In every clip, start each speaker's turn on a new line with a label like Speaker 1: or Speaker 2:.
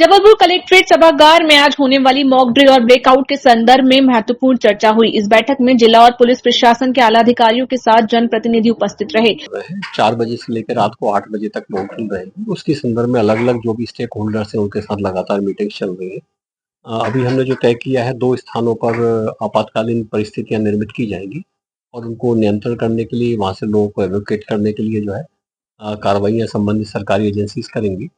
Speaker 1: Jabalpur collectorate सभागार में आज होने वाली मॉक ड्रिल और ब्रेकआउट के संदर्भ में महत्वपूर्ण चर्चा हुई। इस बैठक में जिला और पुलिस प्रशासन के आला अधिकारियों के साथ जनप्रतिनिधि उपस्थित रहे।
Speaker 2: 4 बजे से लेकर रात को 8 बजे तक मॉक ड्रिल रहेगी। उसके संदर्भ में अलग अलग जो भी स्टेक होल्डर्स हैं उनके साथ लगातार मीटिंग चल रही है। अभी हमने जो तय किया है 2 स्थानों पर आपातकालीन परिस्थितियां निर्मित की जाएंगी और उनको नियंत्रण करने के लिए, वहां से लोगों को एवोकेट करने के लिए जो है कार्रवाइयां संबंधित सरकारी एजेंसीज करेंगी।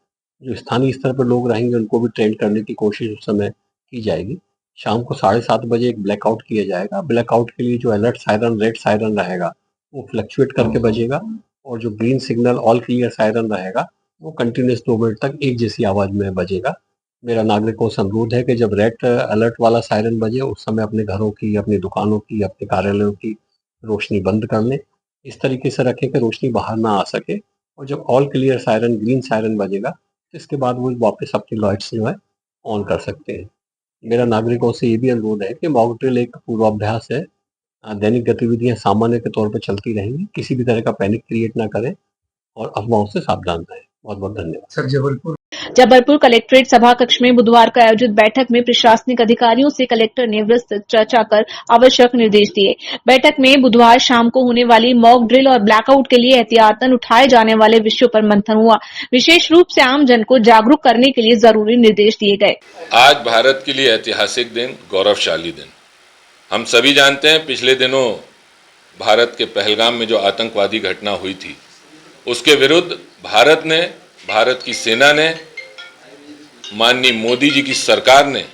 Speaker 2: जो स्थानीय स्तर पर लोग रहेंगे उनको भी ट्रेन करने की कोशिश उस समय की जाएगी। शाम को 7:30 बजे एक ब्लैकआउट किया जाएगा। ब्लैकआउट के लिए जो अलर्ट सायरन, रेड सायरन रहेगा वो फ्लक्चुएट करके बजेगा और जो green signal all clear siren रहेगा वो कंटिन्यूस 2 मिनट तक एक जैसी आवाज में बजेगा। मेरा नागरिकों से अनुरोध है कि जब रेड अलर्ट वाला सायरन बजे उस समय अपने घरों की, अपनी दुकानों की, अपने कार्यालयों की रोशनी बंद कर लें। इस तरीके से रखें कि रोशनी बाहर ना आ सके और जब all clear siren, green siren बजेगा इसके बाद वो वापस अपनी लाइट्स जो है ऑन कर सकते हैं। मेरा नागरिकों से ये भी अनुरोध है कि मॉक ड्रिल एक पूर्वाभ्यास है। दैनिक गतिविधियां सामान्य के तौर पर चलती रहेंगी। किसी भी तरह का पैनिक क्रिएट ना करें और अफवाहों से सावधान रहें। बहुत बहुत धन्यवाद।
Speaker 3: सर,
Speaker 1: जबलपुर कलेक्ट्रेट सभा कक्ष में बुधवार को आयोजित बैठक में प्रशासनिक अधिकारियों से कलेक्टर ने विस्तृत चर्चा कर आवश्यक निर्देश दिए। बैठक में बुधवार शाम को होने वाली मॉक ड्रिल और ब्लैकआउट के लिए एहतियातन उठाए जाने वाले विषयों पर मंथन हुआ। विशेष रूप से आम जन को जागरूक करने के लिए जरूरी निर्देश दिए गए।
Speaker 4: आज भारत के लिए ऐतिहासिक दिन, गौरवशाली दिन। हम सभी जानते हैं पिछले दिनों भारत के पहलगाम में जो आतंकवादी घटना हुई थी उसके विरुद्ध भारत की सेना ने, माननीय मोदी जी की सरकार ने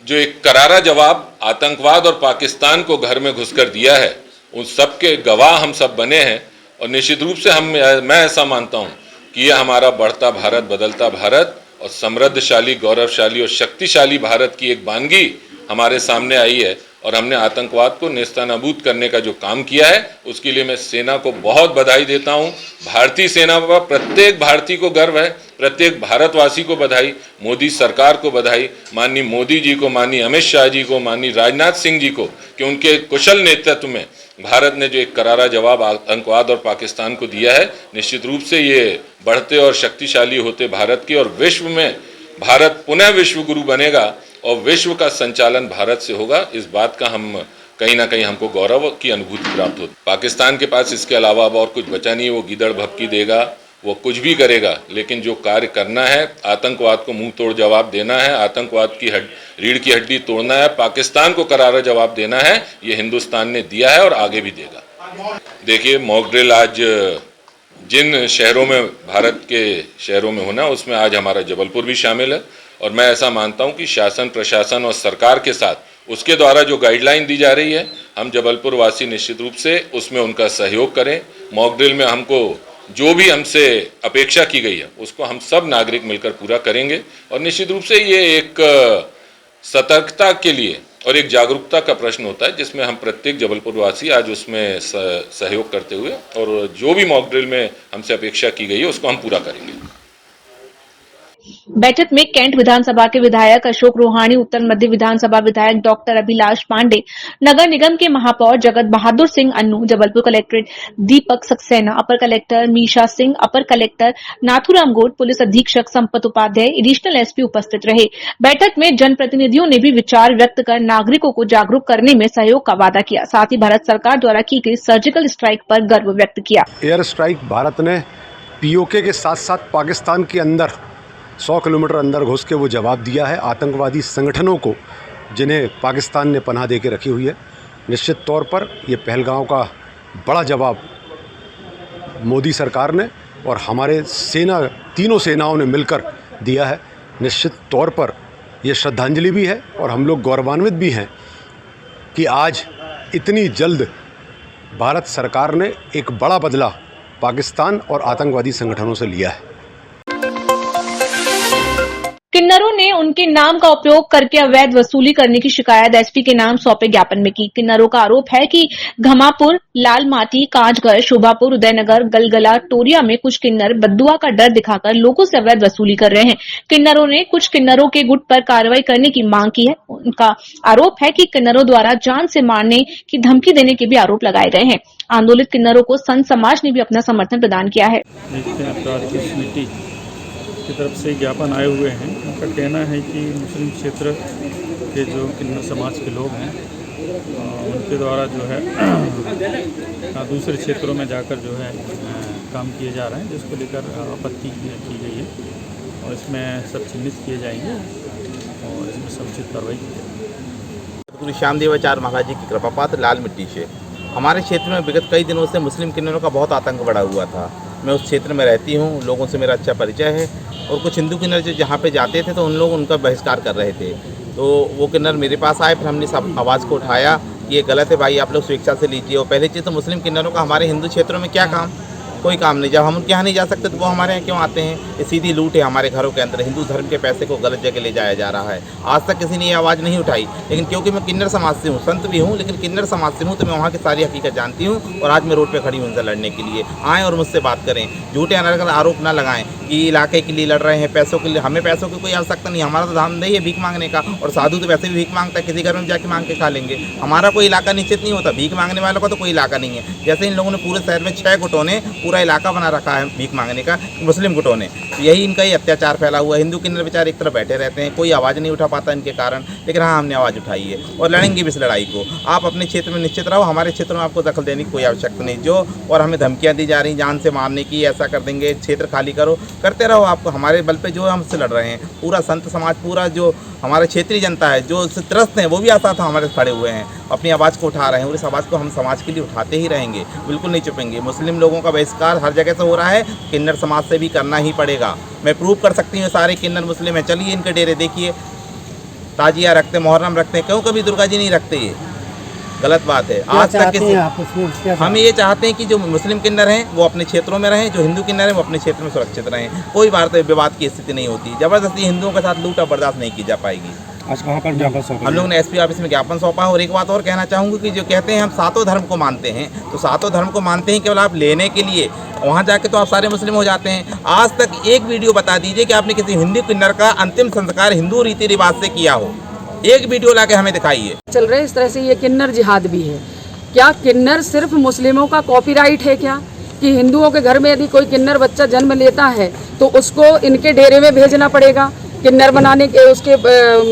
Speaker 4: जो एक करारा जवाब आतंकवाद और पाकिस्तान को घर में घुसकर दिया है, उन सब के गवाह हम सब बने हैं। और निश्चित रूप से मैं ऐसा मानता हूं कि यह हमारा बढ़ता भारत, बदलता भारत और समृद्धशाली, गौरवशाली और शक्तिशाली भारत की एक वानगी हमारे सामने आई है। और हमने आतंकवाद को नेस्तनाबूद करने का जो काम किया है उसके लिए मैं सेना को बहुत बधाई देता हूं। भारतीय सेना पर प्रत्येक भारतीय को गर्व है, प्रत्येक भारतवासी को बधाई, मोदी सरकार को बधाई, माननीय मोदी जी को, माननीय अमित शाह जी को, माननीय राजनाथ सिंह जी को कि उनके कुशल नेतृत्व में भारत ने जो एक करारा जवाब आतंकवाद और पाकिस्तान को दिया है। निश्चित रूप से ये बढ़ते और शक्तिशाली होते भारत की और विश्व में भारत पुनः विश्व गुरु बनेगा और विश्व का संचालन भारत से होगा। इस बात का हम कहीं ना कहीं हमको गौरव की अनुभूति प्राप्त होती। पाकिस्तान के पास इसके अलावा अब और कुछ बचा नहीं। वो गीदड़ भभकी देगा, वो कुछ भी करेगा, लेकिन जो कार्य करना है, आतंकवाद को मुंह तोड़ जवाब देना है, आतंकवाद की रीढ़ की हड्डी तोड़ना है, पाकिस्तान को करारा जवाब देना है, ये हिंदुस्तान ने दिया है और आगे भी देगा। देखिए, मॉक ड्रिल आज जिन शहरों में, भारत के शहरों में होना, उसमें आज हमारा जबलपुर भी शामिल है। और मैं ऐसा मानता हूं कि शासन, प्रशासन और सरकार के साथ उसके द्वारा जो गाइडलाइन दी जा रही है, हम जबलपुर वासी निश्चित रूप से उसमें उनका सहयोग करें। मॉक ड्रिल में हमको जो भी हमसे अपेक्षा की गई है उसको हम सब नागरिक मिलकर पूरा करेंगे। और निश्चित रूप से ये एक सतर्कता के लिए और एक जागरूकता का प्रश्न होता है जिसमें हम प्रत्येक जबलपुर वासी आज उसमें सहयोग करते हुए और जो भी मॉक ड्रिल में हमसे अपेक्षा की गई है उसको हम पूरा करेंगे।
Speaker 1: बैठक में कैंट विधानसभा के विधायक अशोक रोहाणी, उत्तर मध्य विधानसभा विधायक डॉक्टर अभिलाष पांडे, नगर निगम के महापौर जगत बहादुर सिंह अन्नू, जबलपुर कलेक्टर दीपक सक्सेना, अपर कलेक्टर मीशा सिंह, अपर कलेक्टर नाथूराम गोड, पुलिस अधीक्षक संपत उपाध्याय, एडिशनल एसपी उपस्थित रहे। बैठक में जनप्रतिनिधियों ने भी विचार व्यक्त कर नागरिकों को जागरूक करने में सहयोग का वादा किया। साथ ही भारत सरकार द्वारा की गई सर्जिकल स्ट्राइक पर गर्व व्यक्त किया।
Speaker 3: एयर स्ट्राइक भारत ने पीओके के साथ साथ पाकिस्तान के अंदर 100 किलोमीटर अंदर घुस के वो जवाब दिया है आतंकवादी संगठनों को, जिन्हें पाकिस्तान ने पनाह दे के रखी हुई है। निश्चित तौर पर ये पहलगाम का बड़ा जवाब मोदी सरकार ने और हमारे तीनों सेनाओं ने मिलकर दिया है। निश्चित तौर पर ये श्रद्धांजलि भी है और हम लोग गौरवान्वित भी हैं कि आज इतनी जल्द भारत सरकार ने एक बड़ा बदला पाकिस्तान और आतंकवादी संगठनों से लिया है।
Speaker 1: किन्नरों ने उनके नाम का उपयोग करके अवैध वसूली करने की शिकायत एसपी के नाम सौंपे ज्ञापन में की। किन्नरों का आरोप है कि घमापुर, लालमाटी, कांचगढ़, शोभापुर, उदयनगर, गलगला, टोरिया में कुछ किन्नर बद्दुआ का डर दिखाकर लोगों से अवैध वसूली कर रहे हैं। किन्नरों ने कुछ किन्नरों के गुट पर कार्रवाई करने की मांग की है। उनका आरोप है कि किन्नरों द्वारा जान से मारने की धमकी देने के भी आरोप लगाए गए हैं। आंदोलित किन्नरों को संत समाज ने भी अपना समर्थन प्रदान किया है।
Speaker 5: की तरफ से ज्ञापन आए हुए हैं। उनका कहना है कि मुस्लिम क्षेत्र के जो किन्नर समाज के लोग हैं उनके द्वारा जो है दूसरे क्षेत्रों में जाकर जो है काम किए जा रहे हैं, जिसको लेकर आपत्ति की गई है और इसमें सब चिन्हित किए जाएंगे और इसमें समुचित कार्रवाई की जाएगी।
Speaker 6: गुरु श्यामदेवाचार्य महाराज जी की कृपा पात्र लाल मिट्टी से हमारे क्षेत्र में विगत कई दिनों से मुस्लिम किन्नरों का बहुत आतंक बढ़ा हुआ था। मैं उस क्षेत्र में रहती हूँ, लोगों से मेरा अच्छा परिचय है और कुछ हिंदू किन्नर जो जहाँ पे जाते थे तो उन लोग उनका बहिष्कार कर रहे थे। तो वो किन्नर मेरे पास आए, फिर हमने सब आवाज़ को उठाया कि ये गलत है भाई, आप लोग स्वेच्छा से लीजिए। और पहली चीज़ तो मुस्लिम किन्नरों का हमारे हिंदू क्षेत्रों में क्या काम, कोई काम नहीं। जब हम उनके यहाँ नहीं जा सकते तो वो हमारे यहाँ क्यों आते हैं? ये सीधी लूट है हमारे घरों के अंदर। हिंदू धर्म के पैसे को गलत जगह ले जाया जा रहा है। आज तक किसी ने ये आवाज़ नहीं उठाई, लेकिन क्योंकि मैं किन्नर समाज से हूँ, संत भी हूँ लेकिन किन्नर समाज से हूँ, तो मैं वहाँ की सारी हकीकत जानती हूँ। और आज मैं रोड पर खड़ी हूँ उनसे लड़ने के लिए। आएँ और मुझसे बात करें, झूठे अनर्गल आरोप ना लगाएं कि इलाके के लिए लड़ रहे हैं, पैसों के लिए। हमें पैसों की कोई आवश्यकता नहीं, हमारा तो धामधई है भीख मांगने का। और साधु तो वैसे भी भीख मांगता है, किसी घर में जाके मांग के खा लेंगे। हमारा कोई इलाका निश्चित नहीं होता, भीख मांगने वालों का तो कोई इलाका नहीं है। जैसे इन लोगों ने पूरे शहर में 6 गुटों ने पूरा इलाका बना रखा है भीख मांगने का, मुस्लिम गुटों ने। यही इनका ही अत्याचार फैला हुआ है। हिंदू किन्नर बेचारे एक तरफ बैठे रहते हैं, कोई आवाज़ नहीं उठा पाता इनके कारण। लेकिन हाँ, हमने आवाज़ उठाई है और लड़ेंगे भी इस लड़ाई को। आप अपने क्षेत्र में निश्चित रहो, हमारे क्षेत्र में आपको दखल देने की कोई आवश्यकता नहीं। जो और हमें धमकियाँ दी जा रही जान से मारने की, ऐसा कर देंगे, क्षेत्र खाली करो, करते रहो। आपको हमारे बल पे जो हमसे लड़ रहे हैं, पूरा संत समाज, पूरा जो हमारे क्षेत्रीय जनता है जो त्रस्त हैं, वो भी आसाथ हमारे खड़े हुए हैं, अपनी आवाज़ को उठा रहे हैं। और इस आवाज़ को हम समाज के लिए उठाते ही रहेंगे, बिल्कुल नहीं चुपेंगे। मुस्लिम लोगों का बहिष्कार हर जगह से हो रहा है, किन्नर समाज से भी करना ही पड़ेगा। मैं प्रूव कर सकती हूँ सारे किन्नर मुस्लिम हैं। चलिए इनके डेरे देखिए, ताजिया रखते, मुहर्रम रखते हैं, क्यों कभी दुर्गा जी नहीं रखते? ये गलत बात है। आज तक हम ये चाहते हैं कि जो मुस्लिम किन्नर हैं वो अपने क्षेत्रों में रहें, जो हिंदू किन्नर हैं वो अपने क्षेत्र में सुरक्षित रहें। कोई विवाद की स्थिति नहीं होती। जबरदस्ती हिंदुओं के साथ लूट बर्दाश्त नहीं की जा पाएगी।
Speaker 3: आज कहाँ पर ज्ञापन सौंपा?
Speaker 6: हम लोग ने एसपी ऑफिस में ज्ञापन सौंपा। और एक बात और कहना चाहूँगी कि जो कहते हैं हम सातों धर्म को मानते हैं, तो सातों धर्म को मानते हैं केवल आप लेने के लिए, वहाँ जाके तो आप सारे मुस्लिम हो जाते हैं। आज तक एक वीडियो बता दीजिए कि आपने किसी हिंदू किन्नर का अंतिम संस्कार हिंदू रीति रिवाज से किया हो। एक वीडियो ला के हमें दिखाइए।
Speaker 7: चल रहे इस तरह से ये किन्नर जिहाद भी है। क्या किन्नर सिर्फ मुस्लिमों का कॉपीराइट है क्या? कि हिंदुओं के घर में यदि कोई किन्नर बच्चा जन्म लेता है तो उसको इनके डेरे में भेजना पड़ेगा किन्नर बनाने के, उसके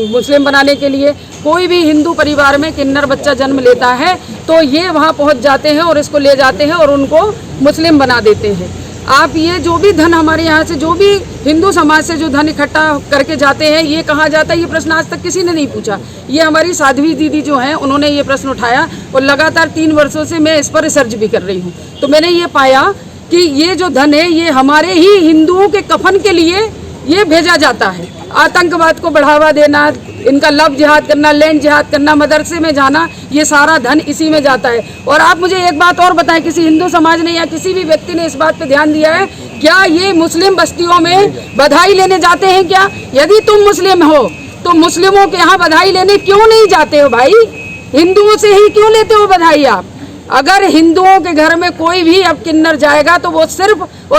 Speaker 7: मुस्लिम बनाने के लिए? कोई भी हिंदू परिवार में किन्नर बच्चा जन्म लेता है तो ये वहाँ पहुँच जाते हैं और इसको ले जाते हैं और उनको मुस्लिम बना देते हैं। आप ये जो भी धन हमारे यहाँ से, जो भी हिंदू समाज से जो धन इकट्ठा करके जाते हैं, ये कहाँ जाता है? ये प्रश्न आज तक किसी ने नहीं पूछा। ये हमारी साध्वी दीदी जो हैं उन्होंने ये प्रश्न उठाया और लगातार 3 वर्षों से मैं इस पर रिसर्च भी कर रही हूँ। तो मैंने ये पाया कि ये जो धन है ये हमारे ही हिंदुओं के कफन के लिए ये भेजा जाता है। आतंकवाद को बढ़ावा देना, इनका लव जिहाद करना, लैंड जिहाद करना, मदरसे में जाना, ये सारा धन इसी में जाता है। और आप मुझे एक बात और बताएं, किसी हिंदू समाज ने या किसी भी व्यक्ति ने इस बात पे ध्यान दिया है क्या ये मुस्लिम बस्तियों में बधाई लेने जाते हैं क्या? यदि तुम मुस्लिम हो तो मुस्लिमों के यहाँ बधाई लेने क्यों नहीं जाते हो भाई? हिंदुओं से ही क्यों लेते हो बधाई आप? अगर हिंदुओं के घर में कोई भी अब किन्नर जाएगा तो वो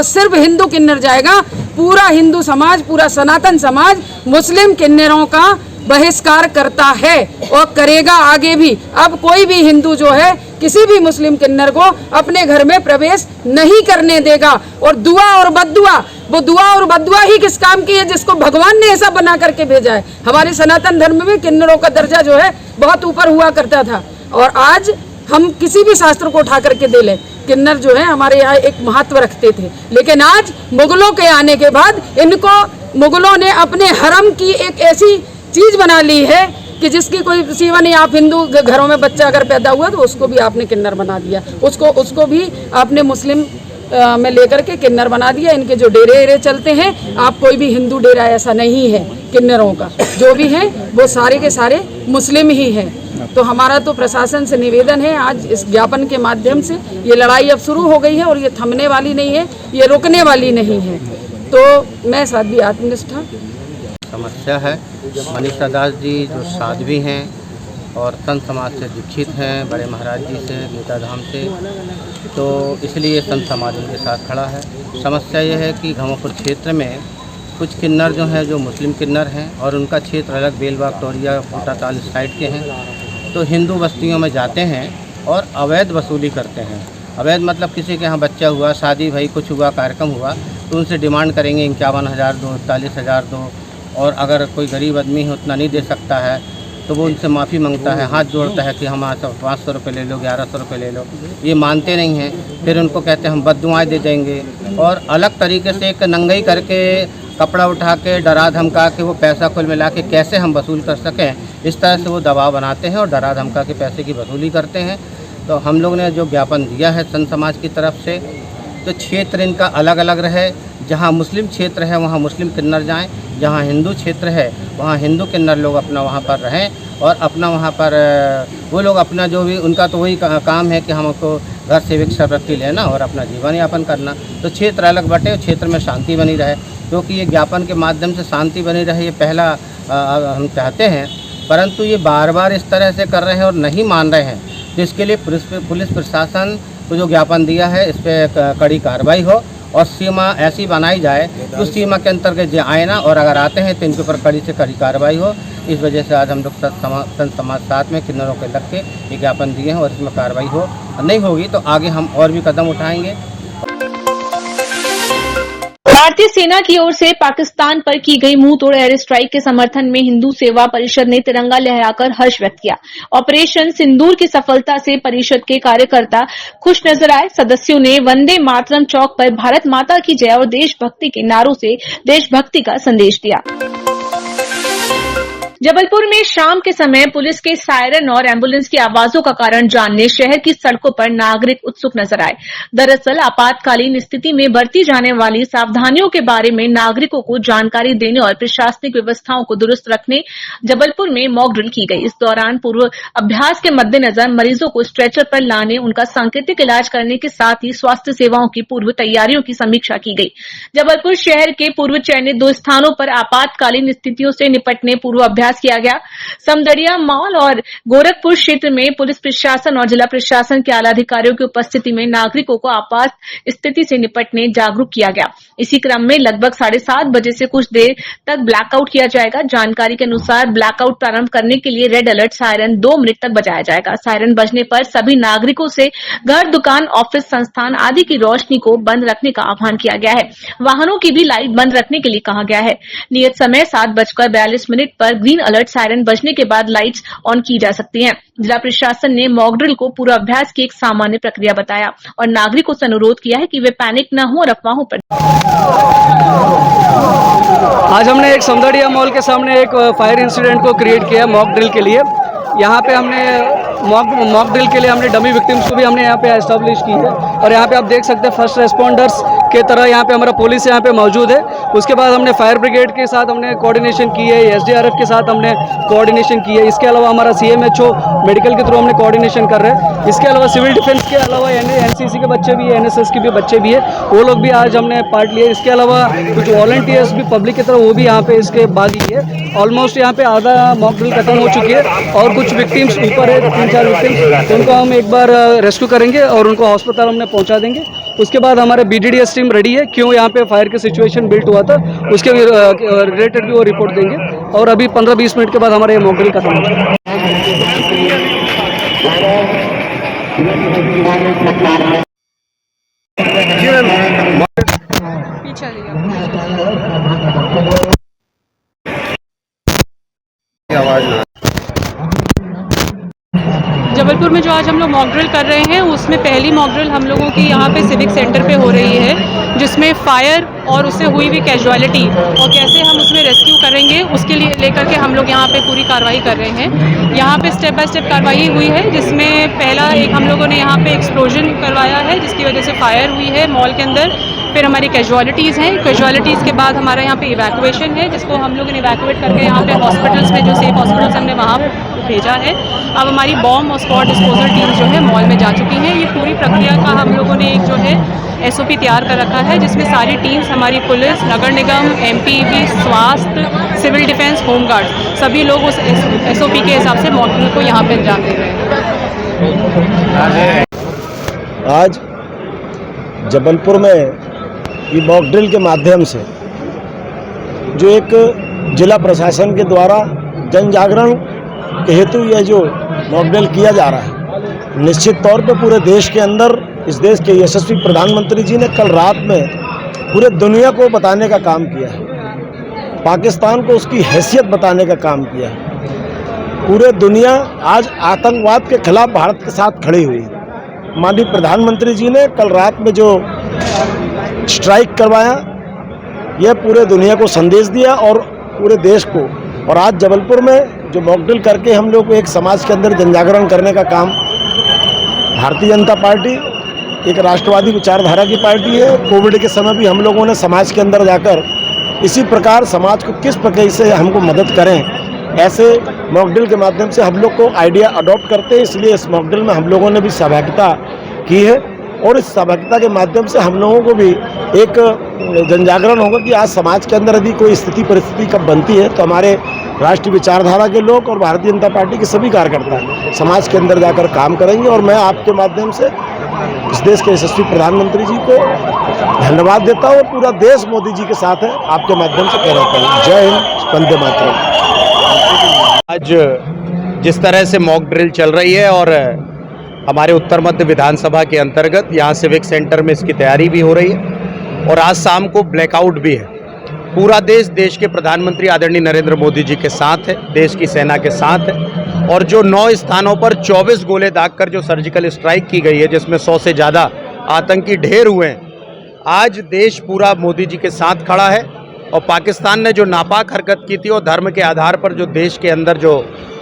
Speaker 7: सिर्फ हिंदू किन्नर जाएगा। पूरा हिंदू समाज, पूरा सनातन समाज मुस्लिम किन्नरों का बहिष्कार करता है और करेगा आगे भी। अब कोई भी हिंदू जो है किसी भी मुस्लिम किन्नर को अपने घर में प्रवेश नहीं करने देगा। और दुआ और बद्दुआ, वो दुआ और बद्दुआ ही किस काम की है जिसको भगवान ने ऐसा बना करके भेजा है। हमारे सनातन धर्म में किन्नरों का दर्जा जो है बहुत ऊपर हुआ करता था और आज हम किसी भी शास्त्र को उठा करके दे लें, किन्नर जो है हमारे यहाँ एक महत्व रखते थे। लेकिन आज मुगलों के आने के बाद इनको मुगलों ने अपने हरम की एक ऐसी चीज बना ली है कि जिसकी कोई सीमा नहीं। आप हिंदू घरों में बच्चा अगर पैदा हुआ तो उसको भी आपने किन्नर बना दिया, उसको भी आपने मुस्लिम में लेकर के किन्नर बना दिया। इनके जो डेरे चलते हैं, आप कोई भी हिंदू डेरा ऐसा नहीं है किन्नरों का, जो भी है वो सारे के सारे मुस्लिम ही हैं। तो हमारा तो प्रशासन से निवेदन है, आज इस ज्ञापन के माध्यम से ये लड़ाई अब शुरू हो गई है और ये थमने वाली नहीं है, ये रुकने वाली नहीं है। तो मैं साध्वी आत्मनिष्ठा
Speaker 8: समस्या है। मनीषा दास जी जो साध्वी हैं और संत समाज से दीक्षित हैं, बड़े महाराज जी से, गीता धाम से, तो इसलिए संत समाज उनके साथ खड़ा है। समस्या ये है कि घमापुर क्षेत्र में कुछ किन्नर जो हैं जो मुस्लिम किन्नर हैं और उनका क्षेत्र अलग बेलबाग, टोरिया, कोटा ताल साइड के हैं, तो हिंदू बस्तियों में जाते हैं और अवैध वसूली करते हैं। अवैध मतलब किसी के यहाँ बच्चा हुआ, शादी भाई कुछ हुआ, कार्यक्रम हुआ, तो उनसे डिमांड करेंगे 51,000 दो, 41,000 दो, और अगर कोई गरीब आदमी है उतना नहीं दे सकता है तो वो उनसे माफ़ी मांगता है, हाथ जोड़ता है कि हमारे 500 रुपये ले लो, 1100 रुपये ले लो। ये मानते नहीं हैं, फिर उनको कहते हैं हम बद्दुआएँ दे देंगे, और अलग तरीके से एक नंगई करके कपड़ा उठा के डरा धमका के वो पैसा कुल मिला के कैसे हम वसूल कर सकें, इस तरह से वो दबाव बनाते हैं और डरा धमका के पैसे की वसूली करते हैं। तो हम लोग ने जो ज्ञापन दिया है संत समाज की तरफ से, तो क्षेत्र इनका अलग अलग रहे। जहाँ मुस्लिम क्षेत्र है वहाँ मुस्लिम किन्नर जाएं, जहाँ हिंदू क्षेत्र है वहाँ हिंदू किन्नर लोग अपना वहाँ पर रहें, और अपना वहाँ पर वो लोग अपना जो भी उनका तो वही काम है कि हमको घर से भिक्षावृत्ति लेना और अपना जीवन यापन करना। तो क्षेत्र अलग बटे, क्षेत्र में शांति बनी रहे, क्योंकि ये ज्ञापन के माध्यम से शांति बनी रहे, ये पहला हम चाहते हैं। परंतु ये बार बार इस तरह से कर रहे हैं और नहीं मान रहे हैं, तो इसके लिए पुलिस प्रशासन को जो ज्ञापन दिया है इस पर कड़ी कार्रवाई हो और सीमा ऐसी बनाई जाए तो सीमा के अंतर्गत जो आए ना, और अगर आते हैं तो इनके ऊपर कड़ी से कड़ी कार्रवाई हो। इस वजह से आज हम लोग संत समाज साथ में किन्नरों के लग के ये ज्ञापन दिए हैं और इसमें कार्रवाई हो, नहीं होगी तो आगे हम और भी कदम उठाएंगे।
Speaker 1: भारतीय सेना की ओर से पाकिस्तान पर की गई मुंह तोड़ एयर स्ट्राइक के समर्थन में हिंदू सेवा परिषद ने तिरंगा लहराकर हर्ष व्यक्त किया। ऑपरेशन सिंदूर की सफलता से परिषद के कार्यकर्ता खुश नजर आए। सदस्यों ने वंदे मातरम चौक पर भारत माता की जय और देशभक्ति के नारों से देशभक्ति का संदेश दिया। जबलपुर में शाम के समय पुलिस के सायरन और एम्बुलेंस की आवाजों का कारण जानने शहर की सड़कों पर नागरिक उत्सुक नजर आए। दरअसल आपातकालीन स्थिति में बरती जाने वाली सावधानियों के बारे में नागरिकों को जानकारी देने और प्रशासनिक व्यवस्थाओं को दुरुस्त रखने जबलपुर में मॉक ड्रिल की गई। इस दौरान पूर्व अभ्यास के मद्देनजर मरीजों को स्ट्रेचर पर लाने, उनका सांकेतिक इलाज करने के साथ ही स्वास्थ्य सेवाओं की पूर्व तैयारियों की समीक्षा की गई। जबलपुर शहर के पूर्व चयनित 2 स्थानों पर आपातकालीन स्थितियों से निपटने पूर्व अभ्यास किया गया। समदड़िया मॉल और गोरखपुर क्षेत्र में पुलिस प्रशासन और जिला प्रशासन के आला अधिकारियों की उपस्थिति में नागरिकों को आपात स्थिति से निपटने जागरूक किया गया। इसी क्रम में लगभग 7:30 बजे से कुछ देर तक ब्लैकआउट किया जाएगा। जानकारी के अनुसार ब्लैकआउट प्रारंभ करने के लिए रेड अलर्ट सायरन 2 मिनट तक बजाया जाएगा। सायरन बजने पर सभी नागरिकों से घर, दुकान, ऑफिस, संस्थान आदि की रोशनी को बंद रखने का आह्वान किया गया है। वाहनों की भी लाइट बंद रखने के लिए कहा गया है। नियत समय 7:42 पर ग्रीन अलर्ट सायरन बजने के बाद लाइट्स ऑन की जा सकती हैं। जिला प्रशासन ने मॉक ड्रिल को पूर्वाभ्यास की एक सामान्य प्रक्रिया बताया और नागरिकों से अनुरोध किया है कि वे पैनिक न हो और अफवाहों पर।
Speaker 9: आज हमने एक समदड़िया मॉल के सामने एक फायर इंसिडेंट को क्रिएट किया मॉक ड्रिल के लिए। यहाँ पे हमने मॉक ड्रिल के लिए हमने डमी विक्टिम्स को भी हमने यहाँ पे एस्टेब्लिश की है और यहाँ पे आप देख सकते हैं फर्स्ट रेस्पॉन्डर्स के तरह यहाँ पे हमारा पुलिस यहाँ पे मौजूद है। उसके बाद हमने फायर ब्रिगेड के साथ हमने कोऑर्डिनेशन की है, एसडीआरएफ के साथ हमने कोऑर्डिनेशन की है। इसके अलावा हमारा सीएमएचओ मेडिकल के थ्रू हमने कोऑर्डिनेशन कर रहे हैं। इसके अलावा सिविल डिफेंस के अलावा एनसीसी के बच्चे भी है, एनएसएस के भी बच्चे भी है, वो लोग भी आज हमने पार्ट लिए। इसके अलावा कुछ वॉलंटियर्स भी पब्लिक की तरह वो भी यहाँ पे इसके बाद ही है। ऑलमोस्ट यहाँ पे आधा मॉक ड्रिल खत्म हो चुकी है और कुछ विक्टिम्स ऊपर है, 3-4 विक्टिम्स, तो उनको हम एक बार रेस्क्यू करेंगे और उनको हॉस्पिटल हमने पहुँचा देंगे। उसके बाद हमारे BDDS टीम रेडी है, क्यों यहाँ पे फायर की सिचुएशन बिल्ट हुआ था उसके रिलेटेड भी वो रिपोर्ट देंगे और अभी 15-20 मिनट के बाद हमारा ये मॉक ड्रिल खत्म हो जाएगा।
Speaker 10: जबलपुर में जो आज हम लोग मॉक ड्रिल कर रहे हैं उसमें पहली मॉक ड्रिल हम लोगों की यहाँ पे सिविक सेंटर पे हो रही है, जिसमें फायर और उससे हुई हुई कैजुअलिटी और कैसे हम उसमें रेस्क्यू करेंगे उसके लिए लेकर के हम लोग यहाँ पे पूरी कार्रवाई कर रहे हैं। यहाँ पे स्टेप बाय स्टेप कार्रवाई हुई है, जिसमें पहला एक हम लोगों ने यहाँ पे एक्सप्लोजन करवाया है जिसकी वजह से फायर हुई है मॉल के अंदर। फिर हमारी कैजुअलिटीज़ हैं, कैजुअलिटीज़ के बाद हमारा यहाँ पे इवैक्यूएशन है जिसको हम लोगों ने इवैक्यूएट करके यहाँ पे हॉस्पिटल्स में जो सेफ हॉस्पिटल्स हमने वहाँ भेजा है। अब हमारी बॉम्ब और स्पॉट डिस्पोजल टीम जो है मॉल में जा चुकी हैं। ये पूरी प्रक्रिया का हम लोगों ने एक जो है SOP तैयार कर रखा है, जिसमें सारी टीम्स हमारी पुलिस, नगर निगम, MPB, स्वास्थ्य, सिविल डिफेंस, होमगार्ड सभी लोग उस SOP के हिसाब से मॉक ड्रिल को यहाँ पे अंजाम दे रहे हैं।
Speaker 11: आज जबलपुर में ये मॉक ड्रिल के माध्यम से जो एक जिला प्रशासन के द्वारा जन जागरण के हेतु यह जो मॉक ड्रिल किया जा रहा है, निश्चित तौर पे पूरे देश के अंदर इस देश के यशस्वी प्रधानमंत्री जी ने कल रात में पूरे दुनिया को बताने का काम किया है, पाकिस्तान को उसकी हैसियत बताने का काम किया है। पूरे दुनिया आज आतंकवाद के खिलाफ भारत के साथ खड़ी हुई है। माननीय प्रधानमंत्री जी ने कल रात में जो स्ट्राइक करवाया, यह पूरे दुनिया को संदेश दिया और पूरे देश को। और आज जबलपुर में जो मॉकड्रिल करके हम लोग को एक समाज के अंदर जनजागरण करने का काम, भारतीय जनता पार्टी एक राष्ट्रवादी विचारधारा की पार्टी है। कोविड के समय भी हम लोगों ने समाज के अंदर जाकर इसी प्रकार समाज को किस प्रकार से हमको मदद करें, ऐसे मॉकड्रिल के माध्यम से हम लोग को आइडिया अडॉप्ट करते हैं। इसलिए इस मॉकड्रिल में हम लोगों ने भी सहभागिता की है और इस सहभागिता के माध्यम से हम लोगों को भी एक जनजागरण होगा कि आज समाज के अंदर यदि कोई स्थिति परिस्थिति कब बनती है तो हमारे राष्ट्रीय विचारधारा के लोग और भारतीय जनता पार्टी के सभी कार्यकर्ता समाज के अंदर जाकर काम करेंगे। और मैं आपके माध्यम से इस देश के यशस्वी प्रधानमंत्री जी को धन्यवाद देता हूँ और पूरा देश मोदी जी के साथ है, आपके माध्यम से कहना चाहता हूँ। जय हिंद, वंदे मातरम।
Speaker 12: आज जिस तरह से मॉक ड्रिल चल रही है और हमारे उत्तर मध्य विधानसभा के अंतर्गत यहाँ सिविक सेंटर में इसकी तैयारी भी हो रही है और आज शाम को ब्लैकआउट भी है। पूरा देश के प्रधानमंत्री आदरणीय नरेंद्र मोदी जी के साथ है, देश की सेना के साथ है। और जो 9 स्थानों पर 24 गोले दागकर जो सर्जिकल स्ट्राइक की गई है, जिसमें 100 से ज़्यादा आतंकी ढेर हुए हैं, आज देश पूरा मोदी जी के साथ खड़ा है। और पाकिस्तान ने जो नापाक हरकत की थी और धर्म के आधार पर जो देश के अंदर जो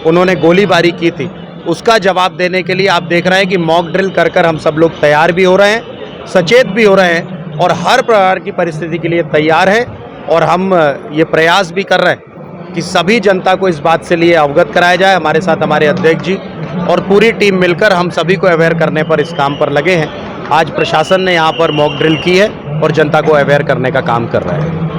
Speaker 12: उन्होंने गोलीबारी की थी, उसका जवाब देने के लिए आप देख रहे हैं कि मॉक ड्रिल कर हम सब लोग तैयार भी हो रहे हैं, सचेत भी हो रहे हैं और हर प्रकार की परिस्थिति के लिए तैयार है। और हम ये प्रयास भी कर रहे हैं कि सभी जनता को इस बात से लिए अवगत कराया जाए। हमारे साथ हमारे अध्यक्ष जी और पूरी टीम मिलकर हम सभी को अवेयर करने पर इस काम पर लगे हैं। आज प्रशासन ने यहाँ पर मॉक ड्रिल की है और जनता को अवेयर करने का काम कर रहे हैं।